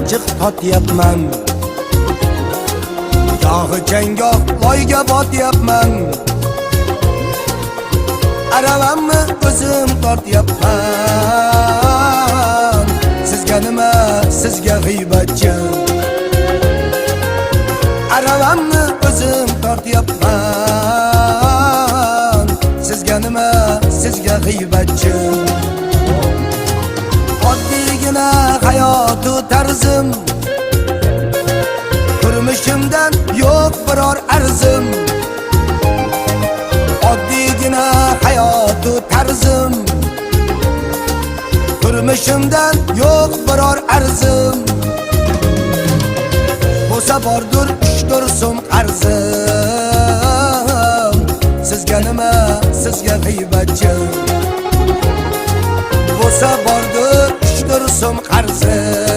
achchiq totyapman. Gohi changoq loyga botyapman. Aravamni o'zim tortyapman. Sizga nima, sizga g'iybatchi. Aravamni o'zim tortyapman. Sizga nima, sizga g'iybatchi. Oddiygina hayotu tarzim, turmushimdan yo'q biror arzim. Oddiygina hayotu tarzim, turmushimdan yo'q biror arzim. Bo'lsa bordur 3-4 so'm qarzim. Sizga nima, sizga g'iybatchi. Bo'lsa bordur 3-4 so'm qarzim.